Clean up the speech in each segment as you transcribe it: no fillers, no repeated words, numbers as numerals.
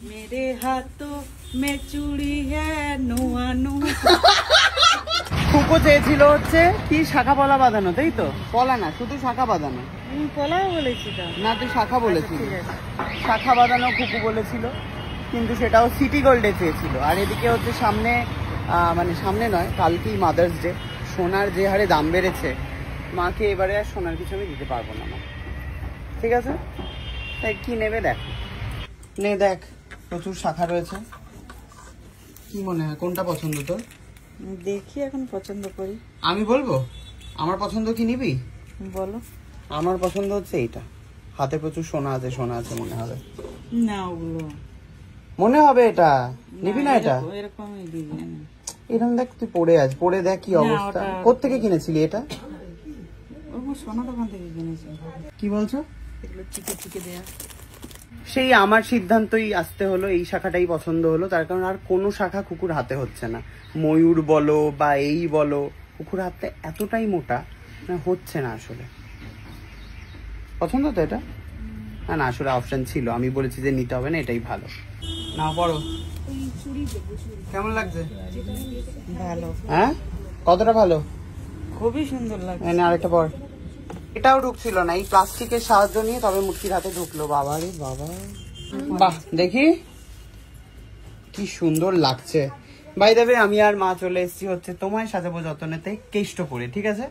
मेरे हाथों में चूड़ी है नुआ नुआ। খুকো চেয়েছিল হচ্ছে কি শাখা পলা বাঁধানো, তাই তো? পলা না, শুধু শাখা বাঁধানো। পলাও বলেছি তো না, তুই শাখা বলেছিলি। শাখা বাঁধানো খুকু বলেছিল, কিন্তু সেটাও সিটি গোল্ডে চেয়েছিল। আর এদিকে হচ্ছে সামনে, মানে সামনে নয়, কালকেই মাদার্স ডে। সোনার যে হারে দাম বেড়েছে, মাকে এবারে আর সোনার কিছু আমি দিতে পারবো না। ঠিক আছে, তাই কি নেবে দেখ। নে দেখ, প্রচুর শাখা রয়েছে। কি মনে হয় কোনটা পছন্দ তোর? দেখি এখন পছন্দ করি। আমি বলবো আমার পছন্দ কি নিবি? বলো। আমার পছন্দ হচ্ছে এইটা, হাতে প্রচুর সোনা আছে, সোনা আছে মনে হবে। না, ওগুলো মনে হবে এটা নিবি না? এটা এরকমই দিবি। এরকম দেখ, তুই পরে আজ পরে দেখ কি অবস্থা। কোত্থেকে কিনেছিলি এটা? সোনা দোকান থেকে কিনেছি। কি বলছো? এগুলো চিকে চিকে দেয়া। সেই আমার সিদ্ধান্তই আসতে হলো, এই শাখাটাই পছন্দ হলো। তার কারণ আর কোনো শাখা কুকুর হাতে হচ্ছে না। ময়ূর বলো বা এই বলো, কুকুর হাতে এতটাই মোটা হচ্ছে না আসলে। পছন্দ তো এটা? না না, আসলে অপশন ছিল, আমি বলেছি যে নিতে হবে না, এটাই ভালো। না পড়ো, কেমন লাগছে? ভালো। হ্যাঁ, কতটা ভালো? খুবই সুন্দর লাগছে। আরেকটা পর। এটাও ঢুকছিল না, এই প্লাস্টিকের সাহায্য নিয়ে তবে মূর্তির হাতে ঢুকলো। বাবা রে বাবা, বাহ, দেখি কি সুন্দর লাগছে। বাই দ্য ওয়ে, আমি আর মা চলে এসেছি হচ্ছে তোমায় সাজাবো যতনেতে কেষ্টপুরে। ঠিক আছে,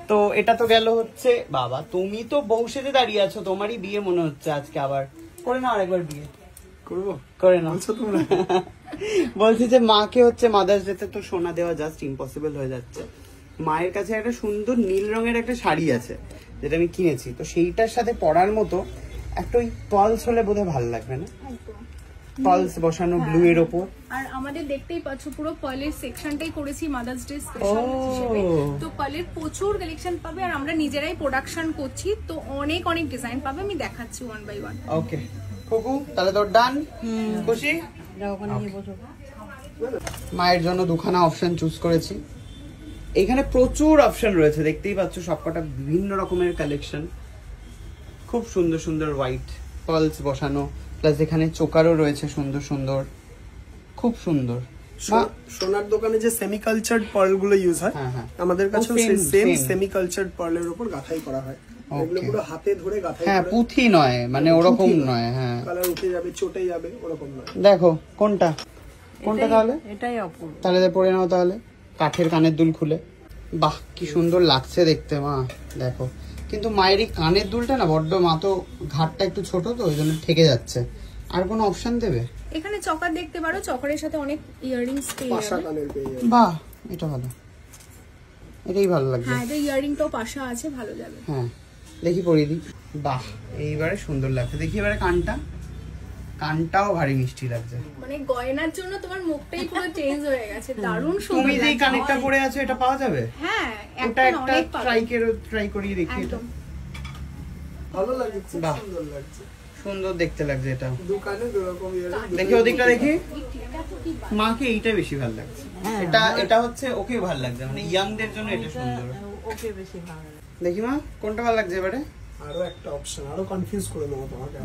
তো এটা তো গেল হচ্ছে। বাবা, তুমি তো বউ সেজে দাঁড়িয়ে আছো, তোমারই বিয়ে মনে হচ্ছে আজকে। আবার করে নাও আরেকবার বিয়ে। করবো? করে নাও। বলছি যে মাকে হচ্ছে মাদার্স ডেতে তো সোনা দেওয়া জাস্ট ইম্পসিবল হয়ে যাচ্ছে। মায়ের কাছে একটা সুন্দর নীল রঙের একটা শাড়ি আছে, যেটা আমি কিনেছি। তো সেইটার সাথে পরার মতো একটা ওই পালস হলে বোধহয় ভালো লাগবে না? পালস বসানো ব্লু এর ওপর। আর আমাদের দেখতেই পাচ্ছ পুরো পার্লের সেকশনটাই করেছি মাদার্স ডে স্পেশাল হিসেবে। তো পার্লের প্রচুর কালেকশন পাবে, আর আমরা নিজেরাই প্রোডাকশন করছি, তো অনেক অনেক ডিজাইন পাবে। আমি দেখাচ্ছি ওয়ান বাই ওয়ান। ওকে কুকু, তাহলে তোর ডান? খুশি? মায়ের জন্য দুখানা অপশন চুজ করেছি। এখানে প্রচুর অপশন রয়েছে, দেখতেই পাচ্ছ, সবকটা বিভিন্ন রকমের কালেকশন। খুব সুন্দর সুন্দর হোয়াইট পার্লস বসানো, প্লাস এখানে চোকারও রয়েছে সুন্দর সুন্দর, খুব সুন্দর। সোনার দোকানে যে সেমি কালচার্ড পার্ল গুলো ইউজ হয়, আমাদের কাছে সেম সেমি কালচার্ড পার্লের উপর গাঁথাই করা হয়। এগুলো পুরো হাতে ধরে গাঁথাই করা। হ্যাঁ, পুঁথি নয়, মানে ওরকম নয়। হ্যাঁ, কালার উঠে যাবে, চটে যাবে, ওরকম নয়। দেখো কোনটা কোনটা, তাহলে এটাই অপূর্ব। তাহলে পরে নাও তাহলে কাঠের কানের দুল খুলে। বাহ, কি সুন্দর লাগছে দেখতে মা, দেখো। কিন্তু মায়ের এই কানের দুলটা না বড্ড, মা তো ঘাটটা একটু ছোট, তো ওই জন্য ঠেকে যাচ্ছে। আর কোনো অপশন দেবে? এখানে চকার দেখতে পারো, চকারের সাথে অনেক ইয়াররিংস পেয়ে যাবে। বাহ, এটা ভালো, এটাই ভালো লাগছে। হ্যাঁ, এই ইয়াররিংটাও পাশা আছে, ভালো যাবে। হ্যাঁ, দেখি পরিয়ে দিই। বাহ, এইবারে সুন্দর লাগছে। দেখি এবারে কানটা, কানটাও ভারী মিষ্টি লাগছে। মানে গয়নার জন্য তোমার মুখটাই পুরো চেঞ্জ হয়ে গেছে, দারুণ সুন্দর। তুমি যে কানেরটা পরে আছো, এটা পাওয়া যাবে? হ্যাঁ, এটা একটা ট্রাই করিয়ে দেখি। এটা ভালো লাগছে, সুন্দর লাগছে, সুন্দর দেখতে লাগছে। এটা দোকানে দুরকম দেখি, ওদিকটা দেখি। মাকে এইটা বেশি ভালো লাগছে। এটা হচ্ছে ওকে ভালো লাগছে, মানে ইয়াংদের জন্য এটা সুন্দর। ওকে বেশি ভালো লাগে। দেখি মা কোনটা ভালো লাগছে এবারে। আরো একটা অপশন, আরো কনফিউজ করে দেবো তোমাকে।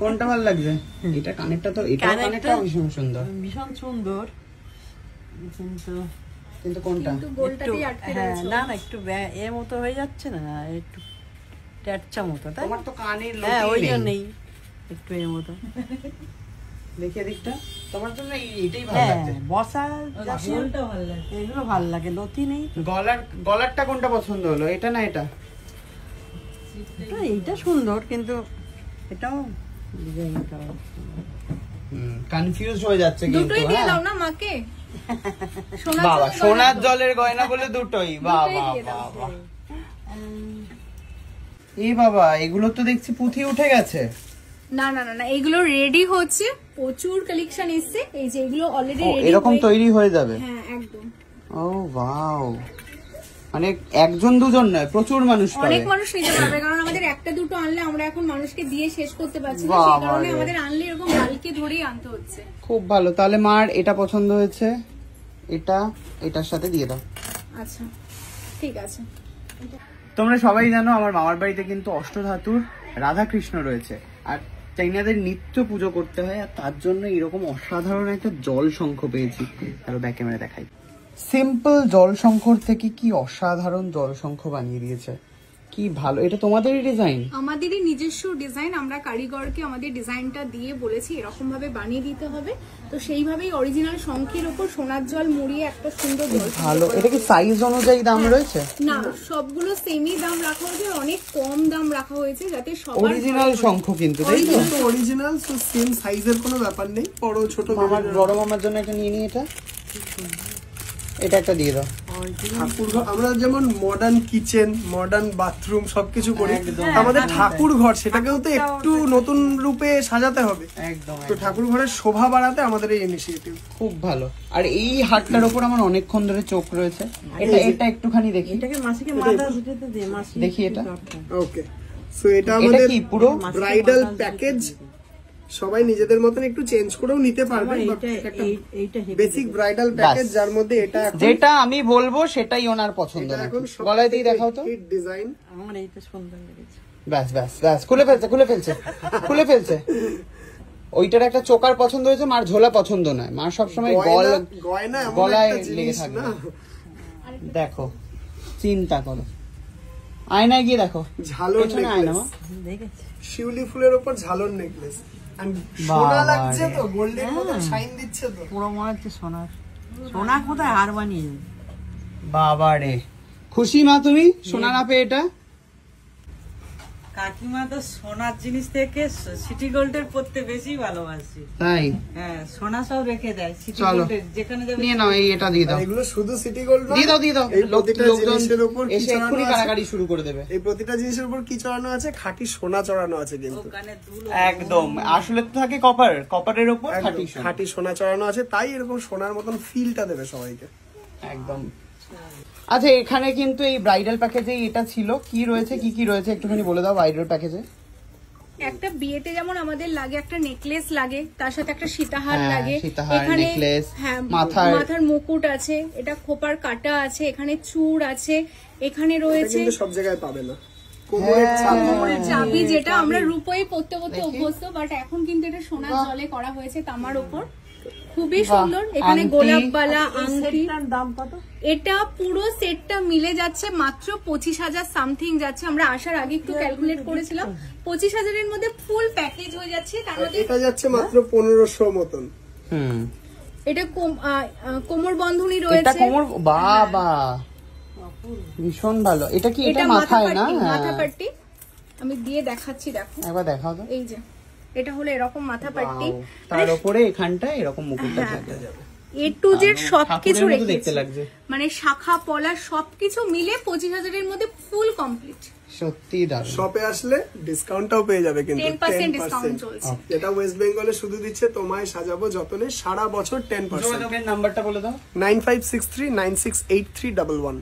কোনটা ভালো লাগছে? এটা কানেরটা তো, এটা কানেরটা ভীষণ সুন্দর, ভীষণ সুন্দর, কিন্তু কোনটা? না না, একটু এর মতো হয়ে যাচ্ছে না, একটু ট্যাটচা মতো। তোমার তো কানের হ্যাঁ, ওই জন্যই একটু এর মতো। দেখি দিকটা, তোমার জন্য এইটাই ভালো লাগছে। বসা ঝোলটা ভালো লাগে, এগুলো ভালো লাগে, লতি নেই। গলারটা কোনটা পছন্দ হলো, এটা না এটা? এইটা সুন্দর, কিন্তু এটাও কনফিউজ হয়ে যাচ্ছে। কিন্তু দুটোই দিয়ে দাও না মাকে। বাবা, সোনার জলের গয়না বলে দুটোই? বাবা বাবা, এই বাবা, এগুলো তো দেখছি পুঁথি উঠে গেছে। না না না না, এগুলো রেডি হচ্ছে, প্রচুর কালেকশন এসছে। এই যে এগুলো অলরেডি রেডি, এরকম তৈরি হয়ে যাবে? হ্যাঁ, একদম। ও ওয়াও, মানে একজন দুজন নয়, প্রচুর মানুষ পাবে, অনেক মানুষ নিতে পারবে। কারণ আমাদের একটা দুটো আনলে আমরা এখন মানুষকে দিয়ে শেষ করতে পারছি না, সেই কারণে আমাদের আনলে এরকম বালকে ধরেই আনতে হচ্ছে। খুব ভালো। তাহলে মার এটা পছন্দ হয়েছে, এটা এটার সাথে দিয়ে দাও। আচ্ছা, ঠিক আছে। তোমরা সবাই জানো আমার মামার বাড়িতে কিন্তু অষ্টধাতুর রাধা কৃষ্ণ রয়েছে, আর চাইনাদের নিত্য পুজো করতে হয়, আর তার জন্য এরকম অসাধারণ একটা জল শঙ্খ পেয়েছি। আরো ব্যাক ক্যামেরা দেখাই। সিম্পল জল শঙ্খর থেকে কি অসাধারণ জল শঙ্খ বানিয়ে দিয়েছে, কি ভালো। এটা তোমাদেরই ডিজাইন? আমাদেরই নিজস্ব ডিজাইন, আমরা কারিগরকে আমাদের ডিজাইনটা দিয়ে বলেছি এরকম ভাবে বানিয়ে দিতে হবে, তো সেইভাবেই অরিজিনাল শঙ্খের উপর সোনার জল মুড়িয়ে একটা সুন্দর জল। ভালো। এটা কি সাইজ অনুযায়ী দাম রয়েছে? না, সবগুলো সেমই দাম রাখা হয়েছে, অনেক কম দাম রাখা হয়েছে যাতে সবার অরিজিনাল শঙ্খ কিন্তু, তাই তো? অরিজিনাল, সো সেম সাইজের কোনো ব্যাপার নেই, বড় ছোট। আমার বড় মামার জন্য একটা নিয়ে নি, এটা একটা দিয়ে দাও। ঠাকুর ঘর আমরা যেমন মডার্ন কিচেন, মডার্ন বাথরুম সবকিছু করি, আমাদের ঠাকুর ঘর সেটাকেও তো একটু নতুন রূপে সাজাতে হবে। একদম। তো ঠাকুর ঘরের শোভা বাড়াতে আমাদের এই ইনিশিয়েটিভ খুব ভালো। আর এই হাটটার উপর আমার অনেকক্ষণ ধরে চোখ রয়েছে। এটা একটুখানি দেখি, এটাকে মাসিকে মাথা দিতে দে, মাসি দেখি এটা। ওকে, সো এটা আমাদের কি পুরো ব্রাইডাল প্যাকেজ, সবাই নিজেদের মতন একটু চেঞ্জ করেও নিতে পারবে। এইটা বেসিক ব্রাইডাল প্যাকেজ যার মধ্যে এটা যেটা আমি বলবো সেটাই ওনার পছন্দ। গলায় দিয়ে দেখাও তো। ডিজাইন আমার এইটা সুন্দর লেগেছে। ব্যাস ব্যাস ব্যাস, খুলে ফেলছে। ওইটার একটা চোকার পছন্দ হয়েছে, মার ঝোলা পছন্দ নয়। মার সবসময় গলায় লেগে থাকবে। দেখো, চিন্তা করো, আয়নায় গিয়ে দেখো, ঝালর আয়না দেখেছি শিউলি ফুলের উপর ঝালর নেকলেস, সোনা লাগছে তো, গোল্ডেন মতো শাইন দিচ্ছে তো, পুরো মনে হচ্ছে সোনার। সোনা কোথায় হার বানিয়ে? বাবা রে, খুশি মা তুমি সোনা না পেয়ে? এটা কাকিমা তো সোনার জিনিস থেকে সিটি গোল্ডের পড়তে বেশি ভালোবাসি। তাই? হ্যাঁ, সোনা সব রেখে দেয় সিটি চলো গোল্ডের, যেখানে যাবে নিয়ে নাও। এটা দিয়ে দাও। এগুলো শুধু সিটি গোল্ড না, দিয়ে দাও। এই প্রতিটা জিনিসের উপর কি এসে এক্ষুনি কারাকারি শুরু করে দেবে। এই প্রতিটা জিনিসের উপর কি চড়ানো আছে? খাঁটি সোনা চড়ানো আছে কিন্তু। ওখানে ধুলো একদম। আসলে তো থাকে কপারের উপর খাঁটি সোনা চড়ানো আছে, তাই এরকম সোনার মতন ফিলটা দেবে সবাইকে। একদম। আচ্ছা, এখানে কিন্তু এই ব্রাইডাল প্যাকেজে এটা ছিল, কি রয়েছে কি রয়েছে একটুখানি বলে দাও। ব্রাইডাল প্যাকেজে একটা বিয়েতে যেমন আমাদের লাগে একটা নেকলেস লাগে, তার সাথে একটা সীতাহার লাগে, সীতাহার, নেকলেস, হ্যাঁ, মাথার মুকুট আছে, এটা খোপার কাটা আছে, এখানে চূড় আছে, এখানে রয়েছে। কিন্তু সব জায়গায় পাবে না কোমরের চাবি, যেটা আমরা রূপোই পড়তে অভ্যস্ত, বাট এখন কিন্তু এটা সোনার জলে করা হয়েছে তামার উপর, খুবই সুন্দর। এখানে গোলাপবালা আংটি। দাম কত? এটা পুরো সেটটা মিলে যাচ্ছে মাত্র 25,000 সামথিং যাচ্ছে। আমরা আসার আগে একটু ক্যালকুলেট করেছিলাম, 25,000 মধ্যে ফুল প্যাকেজ হয়ে যাচ্ছে। তার মধ্যে এটা যাচ্ছে মাত্র 1500 মতন। এটা কোমর বন্ধনী রয়েছে। বাবা ভীষণ ভালো। এটা কি? এটা মাথায় না? মাথা পাট্টি আমি দিয়ে দেখাচ্ছি, দেখো একবার দেখাও তো। এই যে এটা হলো এরকম মাথা পাট্টি, তার উপরে এখানটা এরকম মুকুটটা থাকে। A to Z সবকিছু দেখতে লাগছে, মানে শাখা পলা সবকিছু মিলে 25,000 মধ্যে ফুল কমপ্লিট। সত্যি দারুণ। শপে আসলে ডিসকাউন্টটাও পেয়ে যাবে কিন্তু 10% ডিসকাউন্ট চলছে। যেটা ওয়েস্ট বেঙ্গলে শুধু দিচ্ছে তোমায় সাজাবো যতনে, সারা বছর 10%। যোগাযোগের নাম্বারটা বলে দাও। 9563968311।